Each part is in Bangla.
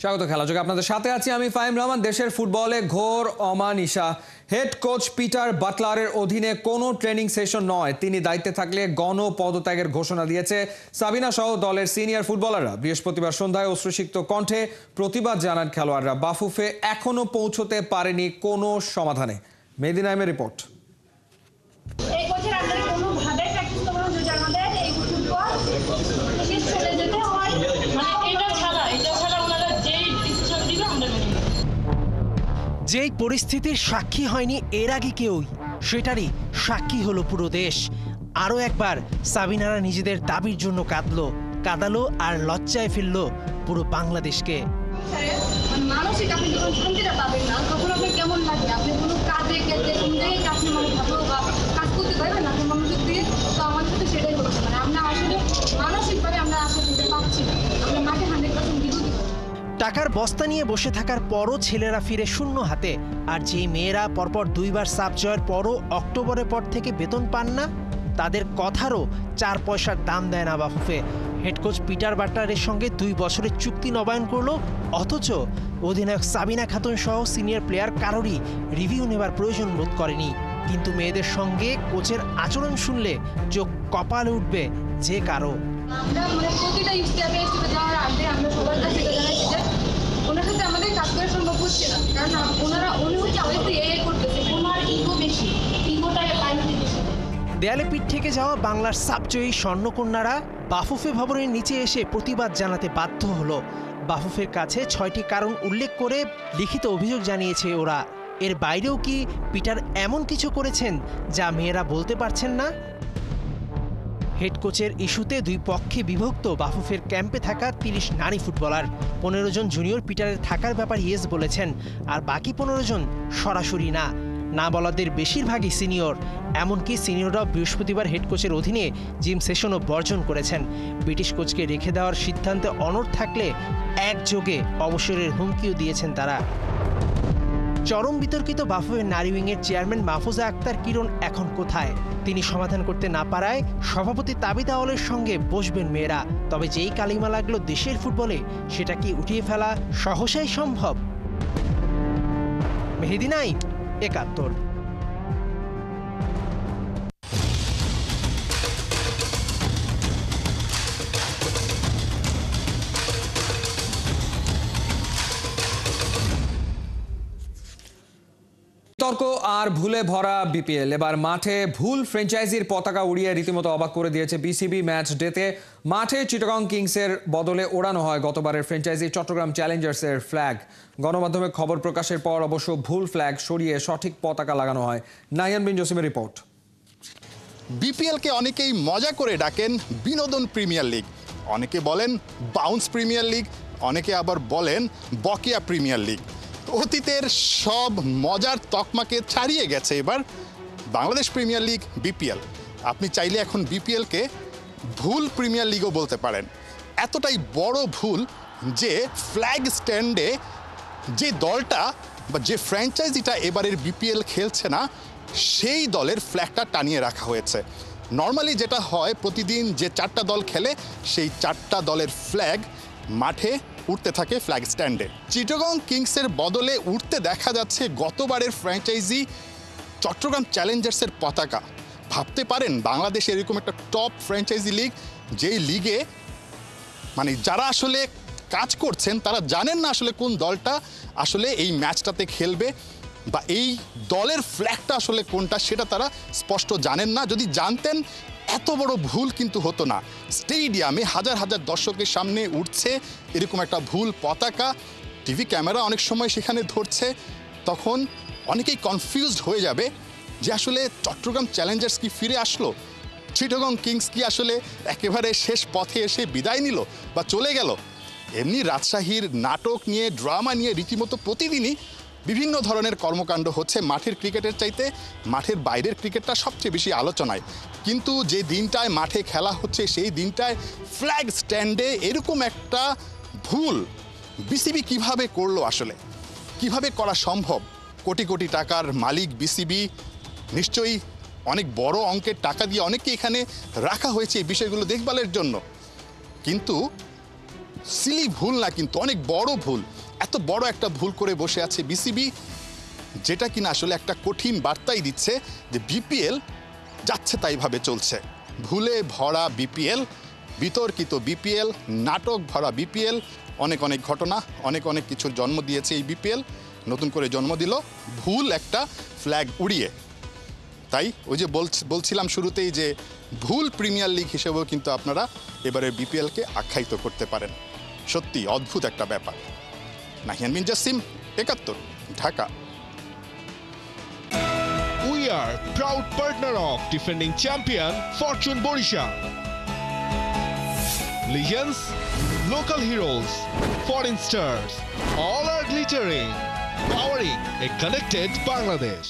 স্বাগত খেলাযোগে আপনাদের সাথে আছি আমি ফাহিম রহমান। দেশের ফুটবলে ঘোর অমানিশা। হেড কোচ পিটার বাটলারের অধীনে কোনো ট্রেনিং সেশন নয়, তিনি দায়িত্বে থাকলে গণ পদত্যাগের ঘোষণা দিয়েছে সাবিনা সহ দলের সিনিয়র ফুটবলাররা। বৃহস্পতিবার সন্ধ্যায় অশ্রুসিক্ত কণ্ঠে প্রতিবাদ জানান খেলোয়াড়রা। বাফুফে এখনো পৌঁছতে পারেনি কোনো সমাধানে। মেহেদী নাইমের রিপোর্ট। যেই পরিস্থিতির সাক্ষী হয়নি এর আগে কেউই, সেটারই সাক্ষী হলো পুরো দেশ। আরও একবার সাবিনারা নিজেদের দাবির জন্য কাঁদালো আর লজ্জায় ফেললো পুরো বাংলাদেশকে। মানসিক আপনি যখন শান্তিটা পাবেন না, তখন আপনি কেমন লাগে? আপনি কোনো কাজে গেলে অনুযায়ী আপনি মানে ভালো বা কাজ করতে পারবেন না, আপনি মনোযোগ দিয়ে। তো আমার সাথে সেটাই হচ্ছে, মানে আমরা আসলে মানসিকভাবে আমরা আসলে দিতে পারছি না। আমরা মাঠে 100% বিরোধী। টাকার বস্তা নিয়ে বসে থাকার পরও ছেলেরা ফিরে শূন্য হাতে, আর যেই মেয়েরা পরপর 2 বার সাব জয়ের পরও অক্টোবরের পর থেকে বেতন পান না, তাদের কথারও 4 পয়সার দাম দেয় না বাফুফে। হেডকোচ পিটার বাটলারের সঙ্গে 2 বছরের চুক্তি নবায়ন করলো, অথচ অধিনায়ক সাবিনা খাতুন সহ সিনিয়র প্লেয়ার কারোরই রিভিউ নেবার প্রয়োজন বোধ করেনি। কিন্তু মেয়েদের সঙ্গে কোচের আচরণ শুনলে চোখ কপালে উঠবে যে কারো। আমরা মানে প্রতিটা স্টেপে যাওয়ার আগে আমরা সবার কাছে জানাচ্ছি যে ওনার সাথে আমাদের কাজ করা সম্ভব হচ্ছে না, কারণ উনি হচ্ছে আমাদের এ করতেছে, ওনার ইগো বেশি, ইগোটাই প্রায়োরিটি বেশি। দেয়ালে পিঠ থেকে যাওয়া বাংলার সাবজয়ী স্বর্ণকন্যারা বাফুফে ভবনের নিচে এসে প্রতিবাদ জানাতে বাধ্য হলো। বাফুফের কাছে 6টি কারণ উল্লেখ করে লিখিত অভিযোগ জানিয়েছে ওরা। এর বাইরেও কি পিটার এমন কিছু করেছেন যা মেয়েরা বলতে পারছেন না? হেড কোচের ইস্যুতে 2 পক্ষে বিভক্ত বাফুফের ক্যাম্পে থাকা 30 নারী ফুটবলার। 15 জন জুনিয়র পিটারের থাকার ব্যাপার ইয়েস বলেছেন, আর বাকি 15 জন সরাসরি না বলাদের বেশিরভাগই সিনিয়র। এমনকি সিনিয়ররাও বৃহস্পতিবার হেড কোচের অধীনে জিম সেশনও বর্জন করেছেন। ব্রিটিশ কোচকে রেখে দেওয়ার সিদ্ধান্তে অনড় থাকলে একযোগে অবসরের হুমকিও দিয়েছেন তারা। চরম বিতর্কিত বাফুফের নারী উইংয়ের চেয়ারম্যান মাহফুজা আক্তার কিরণ এখন কোথায়? তিনি সমাধান করতে না পারায় সভাপতি তাবিদ আওয়ালের সঙ্গে বসবেন মেয়েরা। তবে যেই কালিমা লাগলো দেশের ফুটবলে, সেটা কি উঠিয়ে ফেলা সহসাই সম্ভব? মেহেদী নাইম, 71। তর্ক আর ভুলে ভরা বিপিএল। এবার মাঠে ভুল ফ্র্যাঞ্চাইজির পতাকা উড়িয়ে রীতিমতো অবাক করে দিয়েছে বিসিবি। ম্যাচ ডেতে মাঠে চিটাগং কিংসের বদলে ওড়ানো হয় গতবারের ফ্র্যাঞ্চাইজি চট্টগ্রাম চ্যালেঞ্জার্সের ফ্ল্যাগ। গণমাধ্যমে খবর প্রকাশের পর অবশ্য ভুল ফ্ল্যাগ সরিয়ে সঠিক পতাকা লাগানো হয়। নাইয়ান বিন জসিমের রিপোর্ট। বিপিএলকে অনেকেই মজা করে ডাকেন বিনোদন প্রিমিয়ার লিগ, অনেকে বলেন বাউন্স প্রিমিয়ার লিগ, অনেকে আবার বলেন বকেয়া প্রিমিয়ার লিগ। অতীতের সব মজার তকমাকে ছাড়িয়ে গেছে এবার বাংলাদেশ প্রিমিয়ার লিগ বিপিএল। আপনি চাইলে এখন বিপিএলকে ভুল প্রিমিয়ার লিগও বলতে পারেন। এতটাই বড় ভুল যে ফ্ল্যাগ স্ট্যান্ডে যে দলটা বা যে ফ্র্যাঞ্চাইজিটা এবারের বিপিএল খেলছে না, সেই দলের ফ্ল্যাগটা টানিয়ে রাখা হয়েছে। নর্মালি যেটা হয়, প্রতিদিন যে 4টা দল খেলে সেই 4টা দলের ফ্ল্যাগ মাঠে উঠতে থাকে ফ্ল্যাগ স্ট্যান্ডে। চিটাগং কিংসের বদলে উঠতে দেখা যাচ্ছে গতবারের ফ্র্যাঞ্চাইজি চট্টগ্রাম চ্যালেঞ্জার্সের পতাকা। ভাবতে পারেন বাংলাদেশ এরকম একটা টপ ফ্র্যাঞ্চাইজি লিগ, যেই লিগে মানে যারা আসলে কাজ করছেন তারা জানেন না আসলে কোন দলটা আসলে এই ম্যাচটাতে খেলবে, বা এই দলের ফ্ল্যাগটা আসলে কোনটা সেটা তারা স্পষ্ট জানেন না। যদি জানতেন এত বড় ভুল কিন্তু হতো না। স্টেডিয়ামে হাজার হাজার দর্শকের সামনে উঠছে এরকম একটা ভুল পতাকা, টিভি ক্যামেরা অনেক সময় সেখানে ধরছে, তখন অনেকেই কনফিউজড হয়ে যাবে যে আসলে চট্টগ্রাম চ্যালেঞ্জার্স কি ফিরে আসলো, চিটাগং কিংস কি আসলে একেবারে শেষ পথে এসে বিদায় নিল বা চলে গেল। এমনি রাজশাহীর নাটক নিয়ে, ড্রামা নিয়ে রীতিমতো প্রতিদিনই বিভিন্ন ধরনের কর্মকাণ্ড হচ্ছে। মাঠের ক্রিকেটের চাইতে মাঠের বাইরের ক্রিকেটটা সবচেয়ে বেশি আলোচনায়। কিন্তু যে দিনটায় মাঠে খেলা হচ্ছে সেই দিনটায় ফ্ল্যাগ স্ট্যান্ডে এরকম একটা ভুল বিসিবি কিভাবে করলো, আসলে কিভাবে করা সম্ভব? কোটি কোটি টাকার মালিক বিসিবি, নিশ্চয়ই অনেক বড় অঙ্কের টাকা দিয়ে অনেককে এখানে রাখা হয়েছে এই বিষয়গুলো দেখভালের জন্য। কিন্তু সিলি ভুল না, কিন্তু অনেক বড় ভুল। এত বড় একটা ভুল করে বসে আছে বিসিবি, যেটা কিনা আসলে একটা কঠিন বার্তাই দিচ্ছে যে বিপিএল যাচ্ছে তাইভাবে চলছে। ভুলে ভরা বিপিএল, বিতর্কিত বিপিএল, নাটক ভরা বিপিএল, অনেক অনেক ঘটনা, অনেক অনেক কিছুর জন্ম দিয়েছে এই বিপিএল। নতুন করে জন্ম দিল ভুল একটা ফ্ল্যাগ উড়িয়ে। তাই ওই যে বলছিলাম শুরুতেই যে ভুল প্রিমিয়ার লিগ হিসেবেও কিন্তু আপনারা এবারে বিপিএলকে আখ্যায়িত করতে পারেন। সত্যি অদ্ভুত একটা ব্যাপার। Nahiyan Bin Jasim, ৭১, Dhaka. We are proud partner of defending champion Fortune Borisha. Legends, local heroes, foreign stars, all are glittering, powering a connected Bangladesh.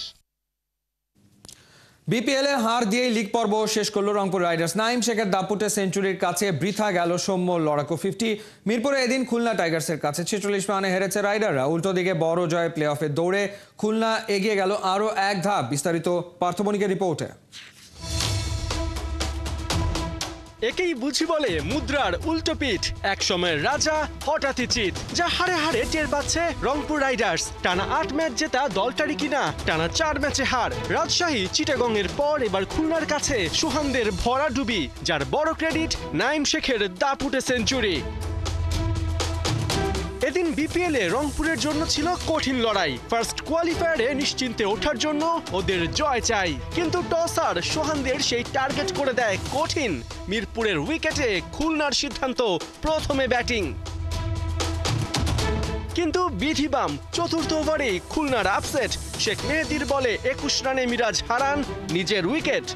BPL এ হার দিয়ে লিগ পর্ব শেষ করলো রংপুর রাইডার্স। নাইম শেখের দাপুটে সেঞ্চুরির কাছে বৃথা গেল সৌম্য লড়াকু 50। মিরপুরে এদিন খুলনা টাইগার্সের কাছে 46 রানে হেরেছে রাইডাররা। উল্টো দিকে বড় জয়ে প্লে অফে দৌড়ে খুলনা এগিয়ে গেল আরও এক ধাপ। বিস্তারিত পার্থবণিকের রিপোর্টে। একেই বুঝি বলে মুদ্রার উল্টো পিঠ। এক সময়ের রাজা হঠাৎই চিত, যা হারে হারে টের পাচ্ছে রংপুর রাইডার্স। টানা 8 ম্যাচ জেতা দলটারই কিনা টানা 4 ম্যাচে হার। রাজশাহী চিটাগং এর পর এবার খুলনার কাছে সুহানদের ভরা ডুবি, যার বড় ক্রেডিট নাইম শেখের দাপুটে সেঞ্চুরি। এদিন বিপিএল এ রংপুরের জন্য ছিল কঠিন লড়াই। ফার্স্ট কোয়ালিফায়ারে নিশ্চিন্তে ওঠার জন্য ওদের জয় চাই, কিন্তু টসার সোহানদের সেই টার্গেট করে দেয় কঠিন। মিরপুরের উইকেটে খুলনার সিদ্ধান্ত প্রথমে ব্যাটিং, কিন্তু বিধিবাম চতুর্থ ওভারে খুলনার আপসেট। শেখ মেহেদীর বলে 21 রানে মিরাজ হারান নিজের উইকেট।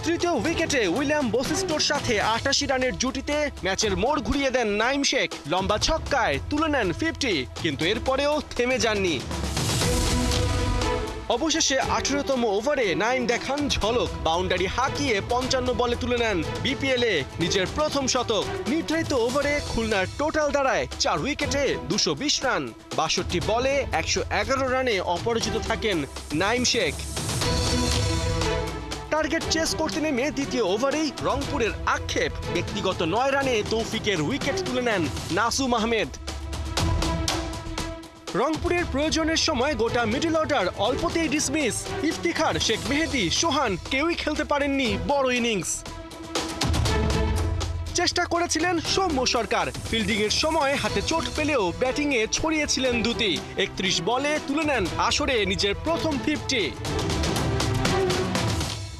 তৃতীয় উইকেটে উইলিয়াম বসিস্টোর সাথে 88 রানের জুটিতে ম্যাচের মোড় ঘুরিয়ে দেন নাইম শেখ। লম্বা ছক্কায় তুলে নেন 50, কিন্তু এরপরেও থেমে যাননি। অবশেষে 18তম ওভারে নাইম দেখান ঝলক। বাউন্ডারি হাঁকিয়ে 55 বলে তুলে নেন বিপিএল এ নিজের প্রথম শতক। নির্ধারিত ওভারে খুলনার টোটাল দাঁড়ায় 4 উইকেটে 220 রান। 62 বলে 111 রানে অপরাজিত থাকেন নাইম শেখ। টার্গেট চেস করতে নেমে দ্বিতীয় ওভারেই রংপুরের আক্ষেপ। ব্যক্তিগত 9 রানে তৌফিকের উইকেট তুলে নেন নাসুম আহমেদ। রংপুরের প্রয়োজনের সময় গোটা মিডল অর্ডার অল্পতেই ডিসমিস। ইফতিখার, শেখ মেহেদী, সোহান কেউই খেলতে পারেননি বড় ইনিংস। চেষ্টা করেছিলেন সৌম্য সরকার। ফিল্ডিং এর সময় হাতে চোট পেলেও ব্যাটিং এ ছড়িয়েছিলেন দুটি। 31 বলে তুলে নেন আসরে নিজের প্রথম 50।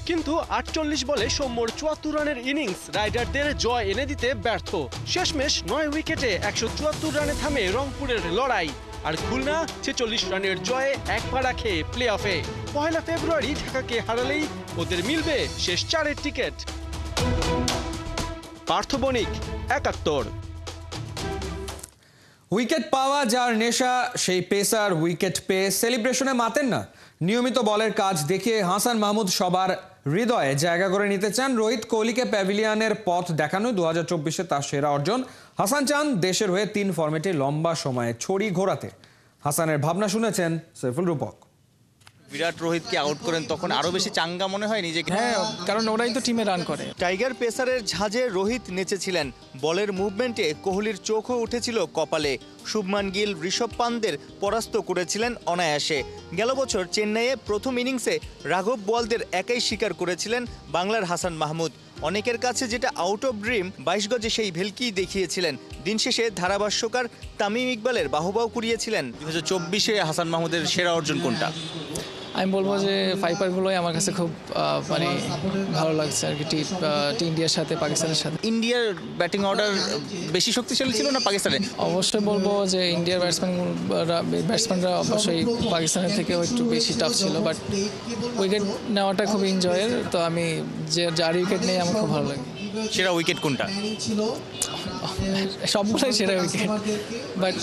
কিন্তু 48 বলে সৌম্যর 74 রানের ইনিংস রাইডারদের জয় এনে দিতে ব্যর্থ। শেষমেশ 9 উইকেটে 174 রানে থামে রংপুরের লড়াই। আর খুলনা 46 রানের জয়ে এক পা রাখে প্লে অফে। 1 ফেব্রুয়ারি ঢাকাকে হারালেই ওদের মিলবে শেষ 4-এর টিকিট। পার্থবণিক, ৭১। উইকেট পাওয়া যার নেশা সেই পেসার উইকেট পেয়ে সেলিব্রেশনে মাতেন না। নিয়মিত বলের কাজ দেখিয়ে হাসান মাহমুদ সবার হৃদয়ে জায়গা করে নিতে চান। রোহিত কোহলিকে প্যাভিলিয়নের পথ দেখানো 2024-এ তার সেরা অর্জন। হাসান চান দেশের হয়ে 3 ফরম্যাটে লম্বা সময়ে ছড়ি ঘোরাতে। হাসানের ভাবনা শুনেছেন সৈফুল রূপক। বিরাট রোহিতকে আউট করেন তখন আরো বেশি চাঙ্গা মনে হয় নিজেকে। হ্যাঁ, কারণ ওরাই তো টিমে রান করে। টাইগার পেসারের ঝাঁজে রোহিত নেচেছিলেন। বলের মুভমেন্টে কোহলির চোখও উঠেছিল কপালে। শুভমান গিল, ঋষভ পান্তের পরাস্ত করেছিলেন অনায়াসে। গেল বছর চেন্নাইয়ে প্রথম ইনিংসে রাঘব বোয়ালদের একাই শিকার করেছিলেন বাংলার হাসান মাহমুদ। অনেকের কাছে যেটা আউট অফ ড্রিম, 22 গজে সেই ভেলকি দেখিয়েছিলেন। দিন শেষে ধারাভাষ্যকার তামিম ইকবালের বাহুবাহু কুড়িয়েছিলেন। 2024-এ হাসান মাহমুদের সেরা অর্জন কোনটা? আমি বলবো যে ফাইপারগুলোই আমার কাছে খুব মানে ভালো লাগছে আর কি। ইন্ডিয়ার সাথে পাকিস্তানের সাথে। ইন্ডিয়ার ব্যাটিং অর্ডার বেশি শক্তিশালী ছিল না পাকিস্তানের? অবশ্যই বলবো যে ইন্ডিয়ার ব্যাটসম্যানরা অবশ্যই পাকিস্তানের থেকেও একটু বেশি টাফ ছিল, বাট উইকেট নেওয়াটা খুব এনজয়ের। তো আমি যে যার উইকেট নেই আমার খুব ভালো লাগে। সেরা উইকেট কোনটা? সবগুলোই সেরা উইকেট, বাট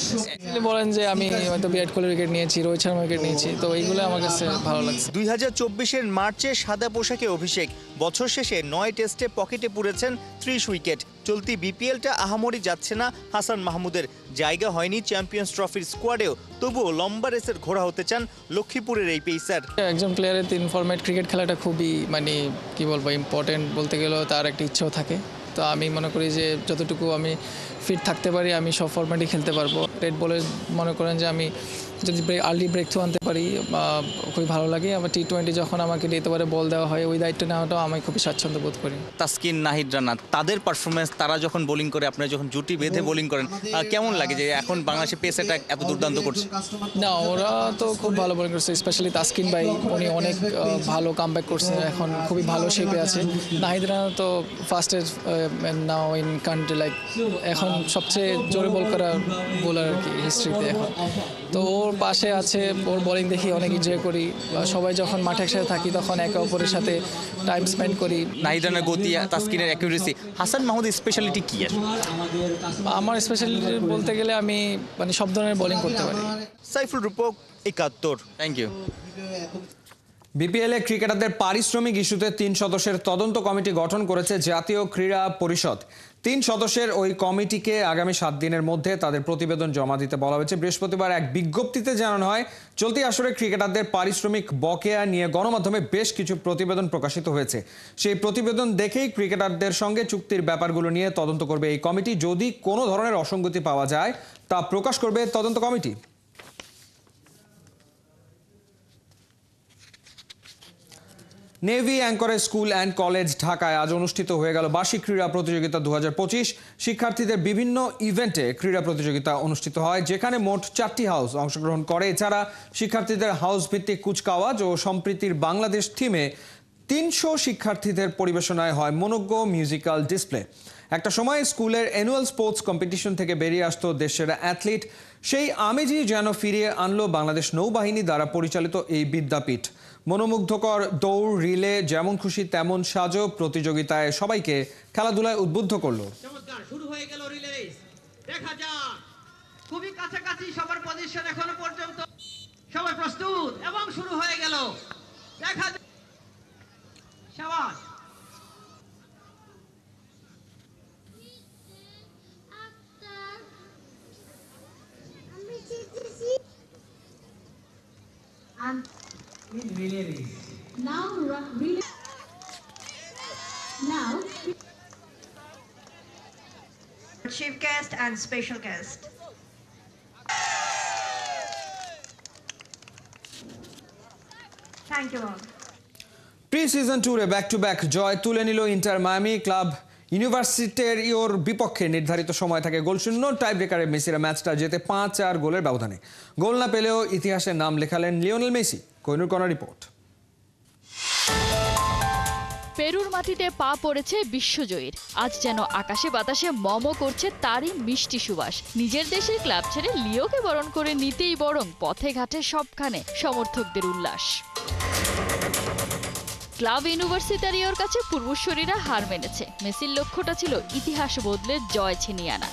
বলেন যে আমি হয়তো বিরাট কোহলির উইকেট নিয়েছি, রোহিত শর্মার উইকেট নিয়েছি, তো এইগুলো আমার কাছে ভালো লাগছে। 2024-এর মার্চে সাদা পোশাকে অভিষেক। বছর শেষে 9 টেস্টে পকেটে পুরেছেন 30 উইকেট। চলতি বিপিএলটা আহামরি যাচ্ছে না হাসান মাহমুদের। জায়গা হয়নি চ্যাম্পিয়ন্স ট্রফির স্কোয়াডেও, তবুও লম্বা রেসের ঘোড়া হতে চান লক্ষ্মীপুরের এই পেসার। একজন প্লেয়ারের 3 ফরম্যাট ক্রিকেট খেলাটা খুবই মানে কি বলবো ইম্পর্টেন্ট বলতে গেলেও তার একটা ইচ্ছেও থাকে। তো তো আমি মনে করি যে যতটুকু আমি ফিট থাকতে পারি আমি সব ফরম্যাটই খেলতে পারবো। রেড বলে মনে করেন যে আমি যদি আর্লি ব্রেক থ্রু আনতে পারি খুবই ভালো লাগে। আবার টি-20 যখন আমাকে দিতে পারে বল দেওয়া হয়, ওই দায়িত্ব নেওয়াটাও আমি খুবই স্বাচ্ছন্দ্য বোধ করি। তাসকিন, নাহিদ রানা, তাদের পারফরমেন্স, তারা যখন বোলিং করে, আপনারা যখন জুটি বেঁধে বোলিং করেন, কেমন লাগে যে এখন বাংলাদেশের পেস অ্যাটাক এত দুর্দান্ত করছে? না, ওরা তো খুব ভালো বোলিং করছে, স্পেশালি তাসকিন ভাই, উনি অনেক ভালো কামব্যাক করছে, এখন খুবই ভালো শেপে আছে। নাহিদ রানা তো fastest now in country, like এখন সবচেয়ে জোরে বল করা বোলার আর কি হিস্ট্রিতে এখন। তো ওর পাশে আছে, ওর বোলিং দেখি অনেক এনজয় করি। সবাই যখন মাঠে একসাথে থাকি তখন একে অপরের সাথে টাইম স্পেন্ড করি। নাহিদ রানার গতি, তাসকিনের অ্যাকুরেসি, হাসান মাহমুদের স্পেশালিটি কি? আমার স্পেশালিটি বলতে গেলে আমি মানে সব ধরনের বোলিং করতে পারি। সাইফুল রূপক, 71। Thank you. বিপিএলে ক্রিকেটারদের পারিশ্রমিক ইস্যুতে 3 সদস্যের তদন্ত কমিটি গঠন করেছে জাতীয় ক্রীড়া পরিষদ। 3 সদস্যের ওই কমিটিকে আগামী 7 দিনের মধ্যে তাদের প্রতিবেদন জমা দিতে বলা হয়েছে। বৃহস্পতিবার এক বিজ্ঞপ্তিতে জানানো হয়, চলতি আসরে ক্রিকেটারদের পারিশ্রমিক বকেয়া নিয়ে গণমাধ্যমে বেশ কিছু প্রতিবেদন প্রকাশিত হয়েছে। সেই প্রতিবেদন দেখেই ক্রিকেটারদের সঙ্গে চুক্তির ব্যাপারগুলো নিয়ে তদন্ত করবে এই কমিটি। যদি কোনো ধরনের অসঙ্গতি পাওয়া যায় তা প্রকাশ করবে তদন্ত কমিটি। নেভি অ্যাঙ্করে স্কুল অ্যান্ড কলেজ ঢাকায় আজ অনুষ্ঠিত হয়ে গেল বার্ষিক ক্রীড়া প্রতিযোগিতা 2025। শিক্ষার্থীদের বিভিন্ন ইভেন্টে ক্রীড়া প্রতিযোগিতা অনুষ্ঠিত হয়, যেখানে মোট 4টি হাউস অংশগ্রহণ করে। এছাড়া শিক্ষার্থীদের হাউস ভিত্তিক কুচকাওয়াজ ও সম্প্রীতির বাংলাদেশ থিমে 300 শিক্ষার্থীদের পরিবেশনায় হয় মনোজ্ঞ মিউজিক্যাল ডিসপ্লে। একটা সময় স্কুলের অ্যানুয়াল স্পোর্টস কম্পিটিশন থেকে বেরিয়ে আসতো দেশের অ্যাথলিট, সেই আমেজই যেন ফিরিয়ে আনলো বাংলাদেশ নৌবাহিনী দ্বারা পরিচালিত এই বিদ্যাপীঠ। মনোমুগ্ধকর দৌড়, রিলে, যেমন খুশি তেমন সাজো প্রতিযোগিতায় সবাইকে খেলাধুলায় উদ্বুদ্ধ করলো। শুরু হয়ে গেল রিলে রেস, দেখা যাক, খুবই কাছাকাছি সবার পজিশন এখনো পর্যন্ত। সবাই প্রস্তুত এবং শুরু হয়ে গেল, দেখা যাক। শাবাশ। Relay race. Now, chief guest and special guest. Thank you all. Pre-season ট্যুরে ব্যাক টু ব্যাক জয় তুলে নিল ইন্টার মায়ামি। ক্লাব ইউনিভার্সিটির বিপক্ষে নির্ধারিত সময় থাকে গোলশূন্য। টাই ব্রেকারে মেসিরা ম্যাচটা জেতে 5-4 গোলের ব্যবধানে। গোল না পেলেও ইতিহাসে নাম লেখালেন লিওনেল মেসি। কোহিনুর কণা রিপোর্ট। পেরুর মাটিতে পা পড়েছে বিশ্বজয়ীর। আজ যেন আকাশে বাতাসে মম করছে তারই মিষ্টি সুবাস। নিজের দেশের ক্লাব ছেড়ে লিওকে বরণ করে নিতেই বরং পথে ঘাটে সবখানে সমর্থকদের উল্লাস। ক্লাব ইউনিভার্সিটারিওর কাছে পূর্বসূরীরা হার মেনেছে। মেসির লক্ষ্যটা ছিল ইতিহাস বদলে জয় ছিনিয়ে আনা।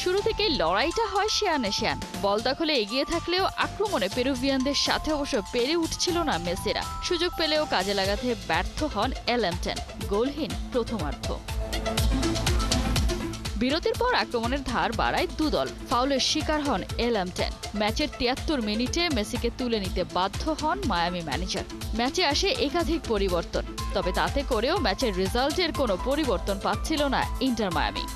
শুরু থেকেই লড়াইটা হয় শেয়ানে শেয়ান। বল দখলে এগিয়ে থাকলেও আক্রমণে পেরুভিয়ানদের সাথে অবশ্য পেরে উঠছিল না মেসিরা। সুযোগ পেলেও কাজে লাগাতে ব্যর্থ হন এলামটেন। গোলহীন প্রথমার্ধ। বিরতির পর আক্রমণের ধার বাড়ায় দুদল। ফাউলের শিকার হন এলামটেন। ম্যাচের 73 মিনিটে মেসিকে তুলে নিতে বাধ্য হন মায়ামি ম্যানেজার। ম্যাচে আসে একাধিক পরিবর্তন, তবে তাতে করেও ম্যাচের রেজাল্টের কোনো পরিবর্তন পাচ্ছিল না ইন্টার মায়ামি।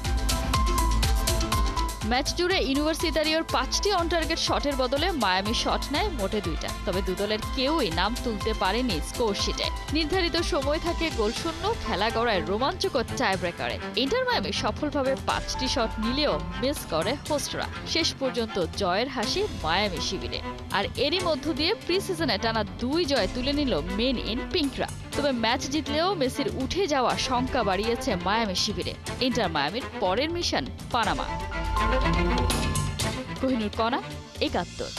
ম্যাচ জুড়ে ইউনিভার্সিটারিওর 5টি অন টার্গেট শটের বদলে মায়ামি শট নেয় মোটে 2টা। তবে দুদলের কেউই নাম তুলতে পারেনি স্কোর শিটে। নির্ধারিত সময় থাকে গোলশূন্য। খেলা গড়ায় রোমাঞ্চকর টাই ব্রেকারে। ইন্টার মায়ামি সফলভাবে 5টি শট নিলেও মিস করে হোস্টরা। শেষ পর্যন্ত জয়ের হাসি মায়ামি শিবিরে। আর এরই মধ্য দিয়ে প্রি সিজনে টানা 2 জয় তুলে নিল মেন ইন পিঙ্করা। তবে ম্যাচ জিতলেও মেসির উঠে যাওয়া শঙ্কা বাড়িয়েছে মায়ামি শিবিরে। ইন্টার মায়ামির পরের মিশন পানামা। কোহিনুর কণা, 71।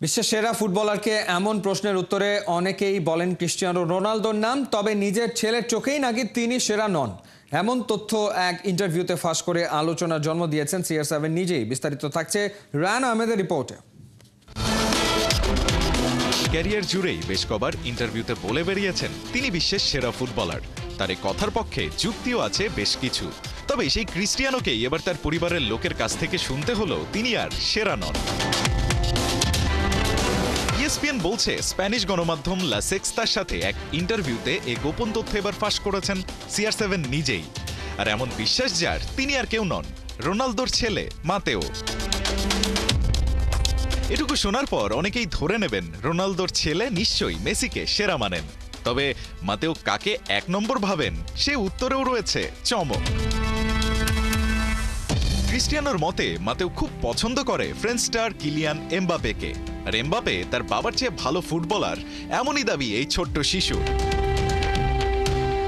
বিশ্বের সেরা ফুটবলারকে এমন প্রশ্নের উত্তরে অনেকেই বলেন ক্রিস্টিয়ানো রোনালদোর নাম, তবে নিজের ছেলের চোখেই নাকি তিনি সেরা নন। এমন তথ্য এক ইন্টারভিউতে ফাঁস করে আলোচনার জন্ম দিয়েছেন CR7 নিজেই। বিস্তারিত থাকছে রায়ান আহমেদের রিপোর্টে। ক্যারিয়ার জুড়েই বেশ কবার ইন্টারভিউতে বলে বেরিয়েছেন তিনি বিশ্বের সেরা ফুটবলার। তার এই কথার পক্ষে যুক্তিও আছে বেশ কিছু। তবে সেই ক্রিস্টিয়ানোকেই এবার তার পরিবারের লোকের কাছ থেকে শুনতে হলো তিনি আর সেরা নন। ESPN বলছে স্প্যানিশ গণমাধ্যম লা সেক্সতার সাথে এক ইন্টারভিউতে এই গোপন তথ্য এবার ফাঁস করেছেন CR7 নিজেই। আর এমন বিশ্বাস যার, তিনি আর কেউ নন, রোনালদোর ছেলে মাতেও। এটুকু শোনার পর অনেকেই ধরে নেবেন রোনালদোর ছেলে নিশ্চয়ই মেসিকে সেরা মানেন। তবে মাতেও কাকে 1 নম্বর ভাবেন, সে উত্তরেও রয়েছে চমক। ক্রিস্টিয়ানোর মতে মাতেও খুব পছন্দ করে ফ্রেঞ্চ স্টার কিলিয়ান এমবাপেকে। আর এমবাপে তার বাবার চেয়ে ভালো ফুটবলার, এমনই দাবি এই ছোট্ট শিশুর।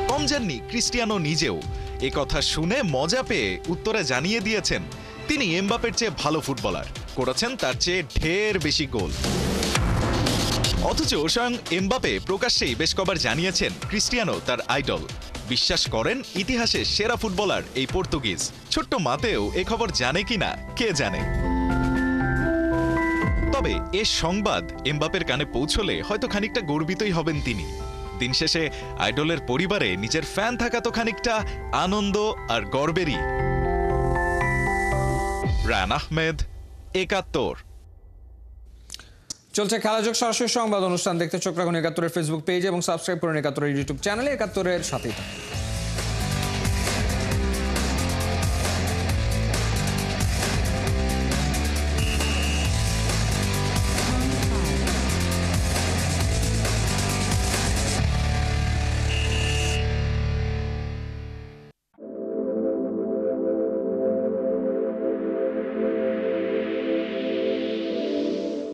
কম যাননি ক্রিস্টিয়ানো নিজেও। এ কথা শুনে মজা পেয়ে উত্তরে জানিয়ে দিয়েছেন তিনি এমবাপের চেয়ে ভালো ফুটবলার, করেছেন তার চেয়ে ঢের বেশি গোল। অথচ স্বয়ং এমবাপে প্রকাশ্যেই বেশ কবার জানিয়েছেন ক্রিস্টিয়ানো তার আইডল। বিশ্বাস করেন ইতিহাসের সেরা ফুটবলার এই পর্তুগিজ। ছোট্ট মাতেও এ খবর জানে কিনা কে জানে। তবে এ সংবাদ এমবাপের কানে পৌঁছলে হয়তো খানিকটা গর্বিতই হবেন তিনি। দিন শেষে আইডলের পরিবারে নিজের ফ্যান থাকা তো খানিকটা আনন্দ আর গর্বেরই। রায়ান আহমেদ, ৭১। চলছে খেলাযোগ সরাসরি সংবাদ অনুষ্ঠান দেখতে চোখ রাখুন ৭১-এর ফেসবুক পেজ এবং সাবস্ক্রাইব করুন ৭১-এর ইউটিউব চ্যানেলে। ৭১-এর সাথেই থাকুন।